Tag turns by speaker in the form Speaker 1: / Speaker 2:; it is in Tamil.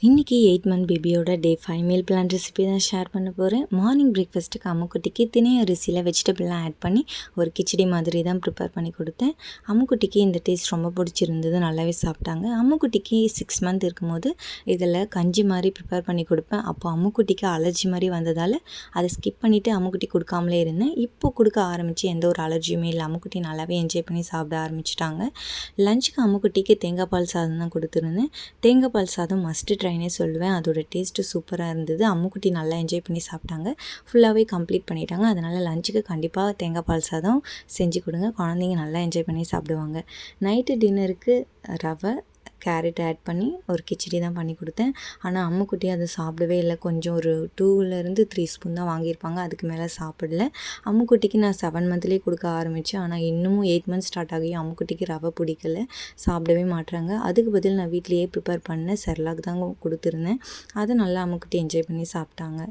Speaker 1: இன்றைக்கி 8 மந்த் பேபியோட டே 5 மீல் பிளான் ரெசிபி தான் ஷேர் பண்ண போகிறேன். மார்னிங் பிரேக்ஃபாஸ்ட்டுக்கு அம்முக்குட்டிக்கு திணை அரிசியில் வெஜிடபிள்லாம் ஆட் பண்ணி ஒரு கிச்சடி மாதிரி தான் ப்ரிப்பேர் பண்ணி கொடுத்தேன். அம்முக்குட்டிக்கு இந்த டேஸ்ட் ரொம்ப பிடிச்சிருந்தது, நல்லாவே சாப்பிட்டாங்க. அம்முக்குட்டிக்கு 6 மந்த் இருக்கும்போது இதில் கஞ்சி மாதிரி ப்ரிப்பேர் பண்ணி கொடுப்பேன். அப்போ அம்முக்குட்டிக்கு அலர்ஜி மாதிரி வந்ததால் அதை ஸ்கிப் பண்ணிவிட்டு அம்முக்குட்டி கொடுக்காமலே இருந்தேன். இப்போ கொடுக்க ஆரம்பித்து எந்த ஒரு அலர்ஜியுமே இல்லை, அம்முக்குட்டி நல்லாவே என்ஜாய் பண்ணி சாப்பிட ஆரம்பிச்சிட்டாங்க. லஞ்சுக்கு அம்முக்குட்டிக்கு தேங்காய் பால் சாதம் தான் கொடுத்துருந்தேன். தேங்காய் பால் சாதம் மஸ்ட்டு ட்ரைனே சொல்லுவேன். அதோட டேஸ்ட்டு சூப்பராக இருந்தது. அம்முக்குட்டி நல்லா என்ஜாய் பண்ணி சாப்பிட்டாங்க. ஃபுல்லாகவே கம்ப்ளீட் பண்ணிட்டாங்க. அதனால் லஞ்சுக்கு கண்டிப்பாக தேங்காய் பால் சாதம் செஞ்சு கொடுங்க. குழந்தைங்க நல்லா என்ஜாய் பண்ணி சாப்பிடுவாங்க. நைட்டு டின்னருக்கு ரவை கேரட் ஆட் பண்ணி ஒரு கிச்சடி தான் பண்ணி கொடுத்தேன். ஆனால் அம்முக்குட்டி அதை சாப்பிடவே இல்லை. கொஞ்சம் ஒரு 2லேருந்து 3 ஸ்பூன் தான் வாங்கியிருப்பாங்க, அதுக்கு மேலே சாப்பிடல. அம்முக்குட்டிக்கு நான் 7 மந்த்லேயே கொடுக்க ஆரம்பித்தேன். ஆனால் இன்னமும் 8 மந்த்ஸ் ஸ்டார்ட் ஆகியும் அம்முக்குட்டிக்கு ரவை பிடிக்கல, சாப்பிடவே மாட்டுறாங்க. அதுக்கு பதில் நான் வீட்லேயே ப்ரிப்பேர் பண்ண செர்லாக் தான் கொடுத்துருந்தேன். அதை நல்லா அம்முக்குட்டி என்ஜாய் பண்ணி சாப்பிட்டாங்க.